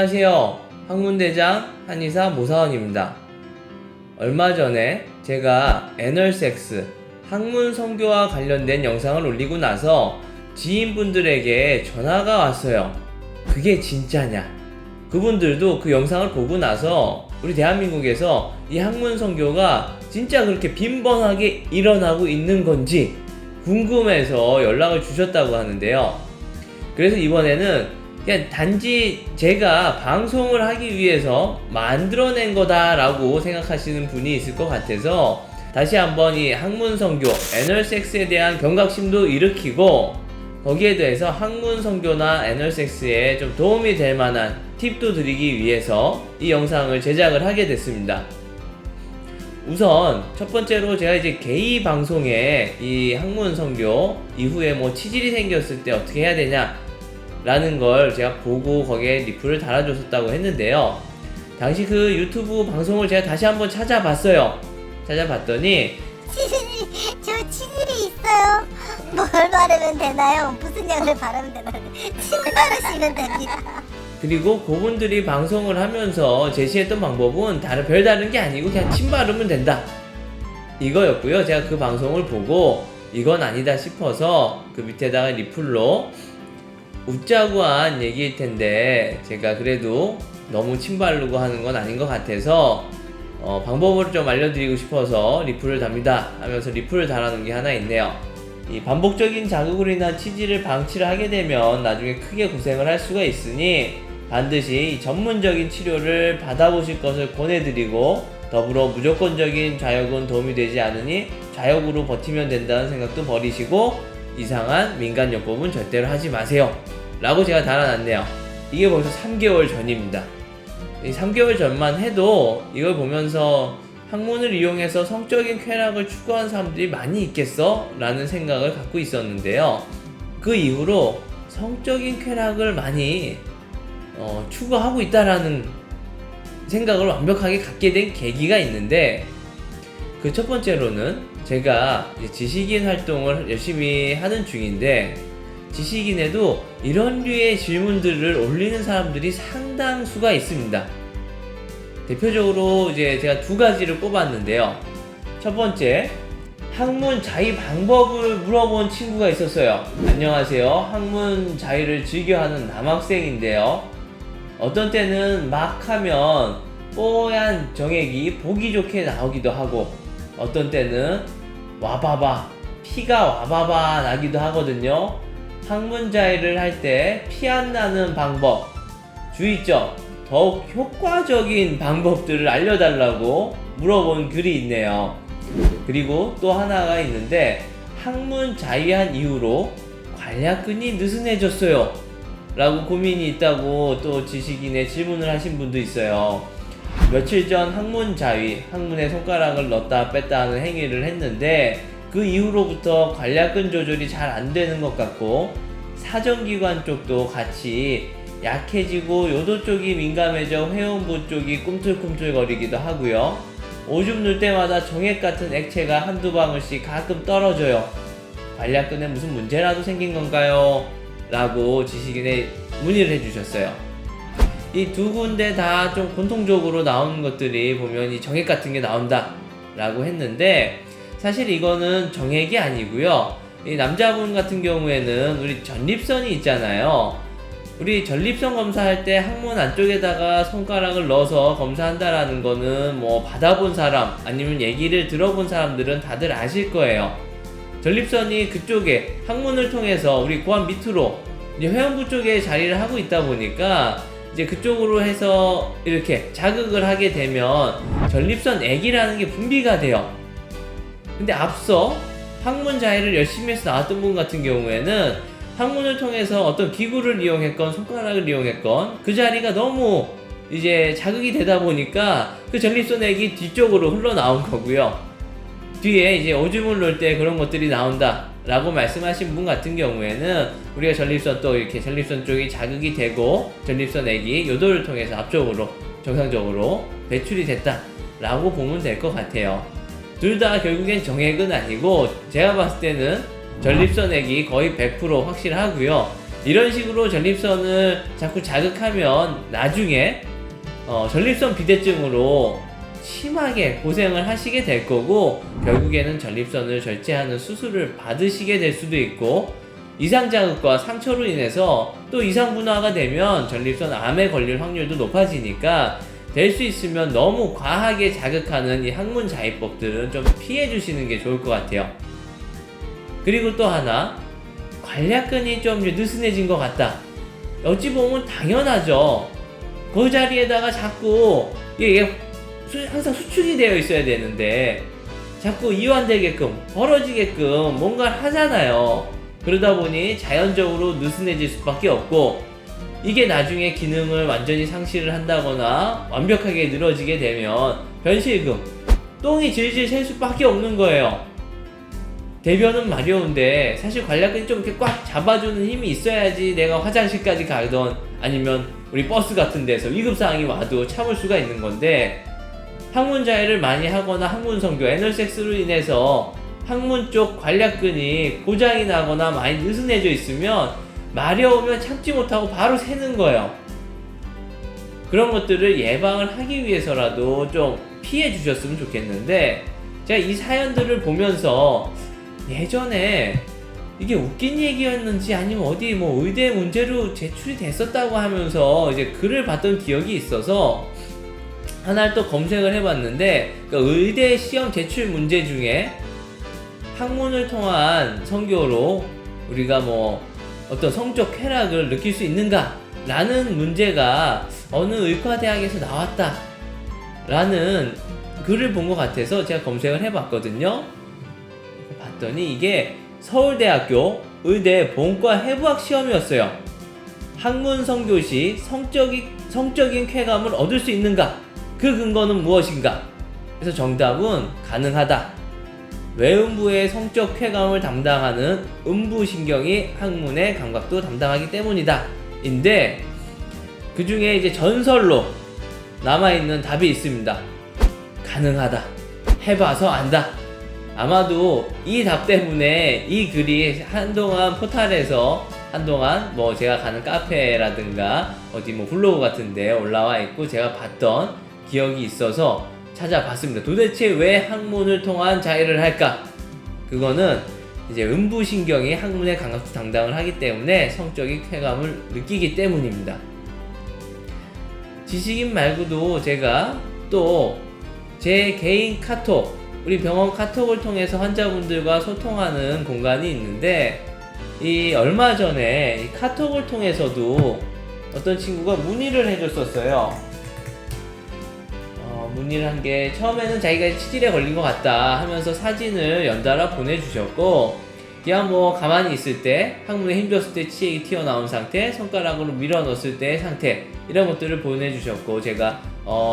안녕하세요. 학문대장 한의사 모사원입니다. 얼마 전에 제가 애널섹스 학문성교와 관련된 영상을 올리고 나서 지인분들에게 전화가 왔어요. 그게 진짜냐? 그분들도 그 영상을 보고 나서 우리 대한민국에서 이 학문성교가 진짜 그렇게 빈번하게 일어나고 있는 건지 궁금해서 연락을 주셨다고 하는데요. 그래서 이번에는 그냥 단지 제가 방송을 하기 위해서 만들어낸 거다라고 생각하시는 분이 있을 것 같아서 다시 한번 이 학문성교, 애널섹스에 대한 경각심도 일으키고 거기에 대해서 학문성교나 애널섹스에 좀 도움이 될 만한 팁도 드리기 위해서 이 영상을 제작을 하게 됐습니다. 우선 첫 번째로 제가 이제 개의 방송에 이 학문성교 이후에 뭐 치질이 생겼을 때 어떻게 해야 되냐 라는 걸 제가 보고 거기에 리플을 달아줬었다고 했는데요. 당시 그 유튜브 방송을 제가 다시 한번 찾아봤어요. 찾아봤더니 저 치질이 있어요. 뭘 바르면 되나요? 무슨 약을 바르면 되나요? 침 바르시면 됩니다. 그리고 그분들이 방송을 하면서 제시했던 방법은 별다른 게 아니고 그냥 침 바르면 된다 이거였고요. 제가 그 방송을 보고 이건 아니다 싶어서 그 밑에다가 리플로 웃자고 한 얘기일 텐데 제가 그래도 너무 침 바르고 하는 건 아닌 것 같아서 방법을 좀 알려드리고 싶어서 리플을 답니다 하면서 리플을 달아놓은 게 하나 있네요. 이 반복적인 자극으로 인한 치질을 방치를 하게 되면 나중에 크게 고생을 할 수가 있으니 반드시 전문적인 치료를 받아보실 것을 권해드리고 더불어 무조건적인 좌욕은 도움이 되지 않으니 좌욕으로 버티면 된다는 생각도 버리시고 이상한 민간요법은 절대로 하지 마세요 라고 제가 달아놨네요. 이게 벌써 3개월 전입니다. 이 3개월 전만 해도 이걸 보면서 학문을 이용해서 성적인 쾌락을 추구하는 사람들이 많이 있겠어? 라는 생각을 갖고 있었는데요. 그 이후로 성적인 쾌락을 많이 추구하고 있다라는 생각을 완벽하게 갖게 된 계기가 있는데 그 첫 번째로는 제가 지식인 활동을 열심히 하는 중인데 지식인에도 이런 류의 질문들을 올리는 사람들이 상당수가 있습니다. 대표적으로 이제 제가 두 가지를 꼽았는데요. 첫 번째, 학문 자위 방법을 물어본 친구가 있었어요. 안녕하세요. 학문 자위를 즐겨하는 남학생인데요. 어떤 때는 막 하면 뽀얀 정액이 보기 좋게 나오기도 하고 어떤 때는 와바바, 피가 와바바 나기도 하거든요. 학문 자위를 할 때 피 안 나는 방법, 주의점, 더욱 효과적인 방법들을 알려달라고 물어본 글이 있네요. 그리고 또 하나가 있는데 학문 자위한 이후로 관략근이 느슨해졌어요 라고 고민이 있다고 또 지식인의 질문을 하신 분도 있어요. 며칠 전 학문 자위, 학문에 손가락을 넣었다 뺐다 하는 행위를 했는데 그 이후로부터 관략근 조절이 잘 안 되는 것 같고 사정기관 쪽도 같이 약해지고 요도 쪽이 민감해져 회음부 쪽이 꿈틀꿈틀거리기도 하고요. 오줌 눌 때마다 정액 같은 액체가 한두 방울씩 가끔 떨어져요. 관략근에 무슨 문제라도 생긴 건가요? 라고 지식인에 문의를 해주셨어요. 이 두 군데 다 좀 공통적으로 나오는 것들이 보면 이 정액 같은 게 나온다 라고 했는데 사실 이거는 정액이 아니고요. 이 남자분 같은 경우에는 우리 전립선이 있잖아요. 우리 전립선 검사할 때 항문 안쪽에다가 손가락을 넣어서 검사한다라는 거는 뭐 받아본 사람 아니면 얘기를 들어본 사람들은 다들 아실 거예요. 전립선이 그쪽에 항문을 통해서 우리 고환 밑으로 이제 회음부 쪽에 자리를 하고 있다 보니까 이제 그쪽으로 해서 이렇게 자극을 하게 되면 전립선 액이라는 게 분비가 돼요. 근데 앞서 학문 자위를 열심히 해서 나왔던 분 같은 경우에는 학문을 통해서 어떤 기구를 이용했건 손가락을 이용했건 그 자리가 너무 이제 자극이 되다 보니까 그 전립선 액이 뒤쪽으로 흘러나온 거고요. 뒤에 이제 오줌을 놓을 때 그런 것들이 나온다 라고 말씀하신 분 같은 경우에는 우리가 전립선 또 이렇게 전립선 쪽이 자극이 되고 전립선 액이 요도를 통해서 앞쪽으로 정상적으로 배출이 됐다 라고 보면 될 것 같아요. 둘 다 결국엔 정액은 아니고 제가 봤을 때는 전립선 액이 거의 100% 확실하고요. 이런 식으로 전립선을 자꾸 자극하면 나중에 전립선 비대증으로 심하게 고생을 하시게 될 거고, 결국에는 전립선을 절제하는 수술을 받으시게 될 수도 있고, 이상 자극과 상처로 인해서 또 이상 분화가 되면 전립선 암에 걸릴 확률도 높아지니까, 될 수 있으면 너무 과하게 자극하는 이 항문 자위법들은 좀 피해 주시는 게 좋을 것 같아요. 그리고 또 하나, 관략근이 좀 느슨해진 것 같다. 어찌 보면 당연하죠. 그 자리에다가 자꾸 이게 항상 수축이 되어 있어야 되는데 자꾸 이완되게끔 벌어지게끔 뭔가를 하잖아요. 그러다 보니 자연적으로 느슨해질 수밖에 없고, 이게 나중에 기능을 완전히 상실을 한다거나 완벽하게 늘어지게 되면 변실금, 똥이 질질 셀 수밖에 없는 거예요. 대변은 마려운데 사실 관략근이 좀 이렇게 꽉 잡아주는 힘이 있어야지 내가 화장실까지 가던, 아니면 우리 버스 같은 데서 위급상황이 와도 참을 수가 있는 건데, 항문 자위를 많이 하거나 항문 성교, 애널섹스로 인해서 항문 쪽 관략근이 고장이 나거나 많이 느슨해져 있으면 마려우면 참지 못하고 바로 새는 거예요. 그런 것들을 예방을 하기 위해서라도 좀 피해 주셨으면 좋겠는데, 제가 이 사연들을 보면서 예전에 이게 웃긴 얘기였는지 아니면 어디 뭐 의대 문제로 제출이 됐었다고 하면서 이제 글을 봤던 기억이 있어서 하나를 또 검색을 해봤는데, 그러니까 의대 시험 제출 문제 중에 항문을 통한 성교로 우리가 뭐 어떤 성적 쾌락을 느낄 수 있는가 라는 문제가 어느 의과대학에서 나왔다 라는 글을 본 것 같아서 제가 검색을 해봤거든요. 봤더니 이게 서울대학교 의대 본과 해부학 시험이었어요. 항문 성교 시 성적인 쾌감을 얻을 수 있는가? 그 근거는 무엇인가? 그래서 정답은 가능하다. 외음부의 성적 쾌감을 담당하는 음부신경이 항문의 감각도 담당하기 때문이다. 인데 그 중에 이제 전설로 남아있는 답이 있습니다. 가능하다. 해봐서 안다. 아마도 이 답 때문에 이 글이 한동안 포탈에서 뭐 제가 가는 카페라든가 어디 뭐 블로그 같은데 올라와 있고 제가 봤던 기억이 있어서 찾아봤습니다. 도대체 왜 항문을 통한 자위를 할까? 그거는 이제 음부신경이 항문의 감각도 담당을 하기 때문에 성적인 쾌감을 느끼기 때문입니다. 지식인 말고도 제가 또 제 개인 카톡, 우리 병원 카톡을 통해서 환자분들과 소통하는 공간이 있는데, 이 얼마 전에 이 카톡을 통해서도 어떤 친구가 문의를 해줬었어요. 문의를 한 게, 처음에는 자기가 치질에 걸린 것 같다 하면서 사진을 연달아 보내주셨고, 그냥 뭐 가만히 있을 때 항문에 힘줬을 때 치액이 튀어나온 상태, 손가락으로 밀어 넣었을 때의 상태, 이런 것들을 보내주셨고, 제가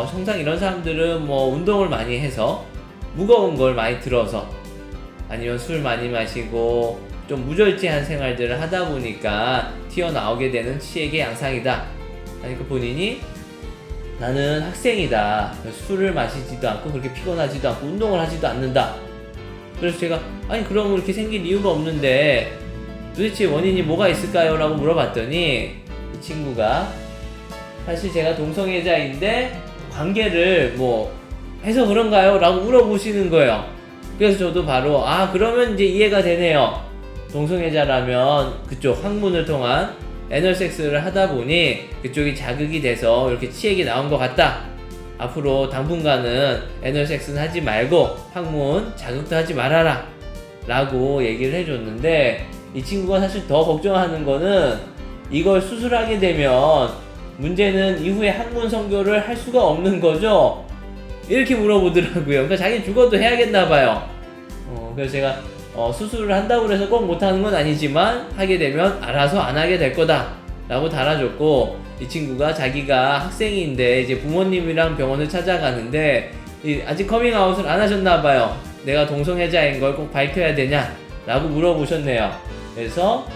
항상 이런 사람들은 뭐 운동을 많이 해서 무거운 걸 많이 들어서, 아니면 술 많이 마시고 좀 무절제한 생활들을 하다 보니까 튀어나오게 되는 치액의 양상이다. 그러니까 본인이 나는 학생이다. 술을 마시지도 않고 그렇게 피곤하지도 않고 운동을 하지도 않는다. 그래서 제가 아니 그럼 이렇게 생길 이유가 없는데 도대체 원인이 뭐가 있을까요? 라고 물어봤더니 이 친구가 사실 제가 동성애자인데 관계를 뭐 해서 그런가요? 라고 물어보시는 거예요. 그래서 저도 바로 그러면 이제 이해가 되네요. 동성애자라면 그쪽 항문을 통한 애널섹스를 하다 보니 그쪽이 자극이 돼서 이렇게 치액이 나온 것 같다. 앞으로 당분간은 애널섹스는 하지 말고 항문 자극도 하지 말아라 라고 얘기를 해줬는데, 이 친구가 사실 더 걱정하는 거는 이걸 수술하게 되면 문제는 이후에 항문 성교를 할 수가 없는 거죠? 이렇게 물어보더라고요. 그러니까 자기는 죽어도 해야겠나봐요. 그래서 제가 수술을 한다고 해서 꼭 못하는 건 아니지만 하게 되면 알아서 안 하게 될 거다 라고 달아줬고, 이 친구가 자기가 학생인데 이제 부모님이랑 병원을 찾아가는데 아직 커밍아웃을 안 하셨나봐요. 내가 동성애자인 걸 꼭 밝혀야 되냐 라고 물어보셨네요. 그래서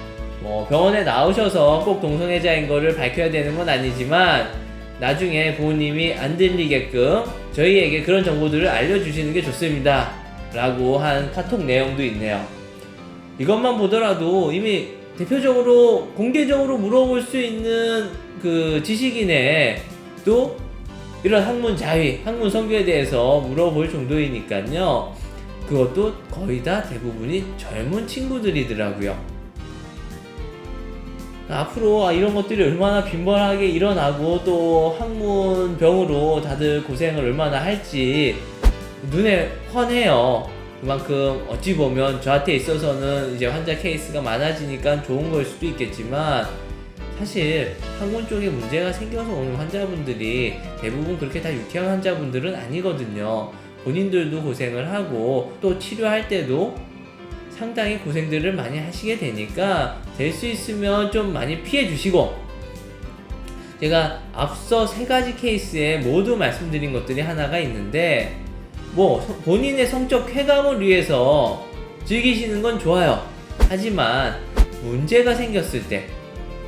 뭐 병원에 나오셔서 꼭 동성애자인 거를 밝혀야 되는 건 아니지만 나중에 부모님이 안 들리게끔 저희에게 그런 정보들을 알려주시는 게 좋습니다 라고 한 카톡 내용도 있네요. 이것만 보더라도 이미 대표적으로 공개적으로 물어볼 수 있는 그 지식인의 또 이런 학문 자위, 학문 성교에 대해서 물어볼 정도이니까요. 그것도 거의 다 대부분이 젊은 친구들이더라고요. 앞으로 이런 것들이 얼마나 빈번하게 일어나고 또 학문병으로 다들 고생을 얼마나 할지 눈에 훤해요. 그만큼 어찌 보면 저한테 있어서는 이제 환자 케이스가 많아지니까 좋은 걸 수도 있겠지만 사실 학문 쪽에 문제가 생겨서 오는 환자분들이 대부분 그렇게 다 유쾌한 환자분들은 아니거든요. 본인들도 고생을 하고 또 치료할 때도 상당히 고생들을 많이 하시게 되니까 될 수 있으면 좀 많이 피해 주시고, 제가 앞서 3가지 케이스에 모두 말씀드린 것들이 하나가 있는데 뭐 본인의 성적 쾌감을 위해서 즐기시는 건 좋아요. 하지만 문제가 생겼을 때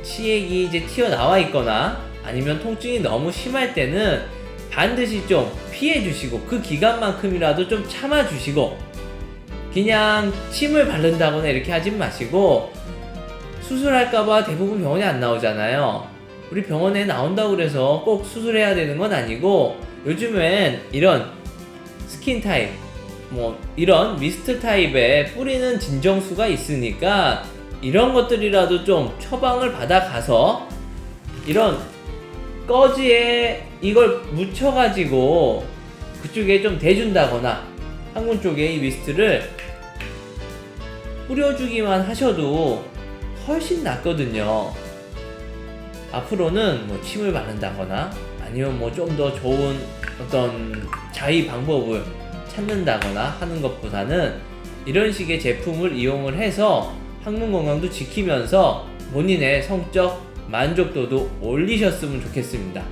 치액이 이제 튀어나와 있거나 아니면 통증이 너무 심할 때는 반드시 좀 피해 주시고 그 기간만큼이라도 좀 참아 주시고, 그냥 침을 바른다거나 이렇게 하지 마시고, 수술할까봐 대부분 병원에 안 나오잖아요. 우리 병원에 나온다고 그래서 꼭 수술해야 되는 건 아니고, 요즘엔 이런 스킨 타입, 뭐 이런 미스트 타입에 뿌리는 진정수가 있으니까 이런 것들이라도 좀 처방을 받아가서 이런 꺼지에 이걸 묻혀가지고 그쪽에 좀 대준다거나 항문 쪽에 이 미스트를 뿌려주기만 하셔도 훨씬 낫거든요. 앞으로는 뭐 침을 바른다거나 아니면 뭐 좀 더 좋은 어떤 자위 방법을 찾는다거나 하는 것보다는 이런 식의 제품을 이용을 해서 항문 건강도 지키면서 본인의 성적 만족도도 올리셨으면 좋겠습니다.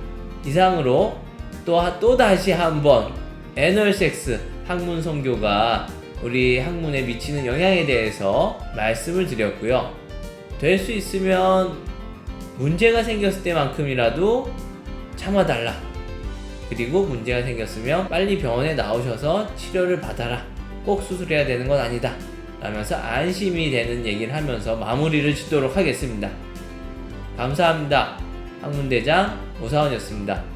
이상으로 또다시 한번 애널섹스 학문 선교가 우리 학문에 미치는 영향에 대해서 말씀을 드렸고요. 될 수 있으면 문제가 생겼을 때만큼이라도 참아달라. 그리고 문제가 생겼으면 빨리 병원에 나오셔서 치료를 받아라. 꼭 수술해야 되는 건 아니다. 라면서 안심이 되는 얘기를 하면서 마무리를 짓도록 하겠습니다. 감사합니다. 학문대장 오사원이었습니다.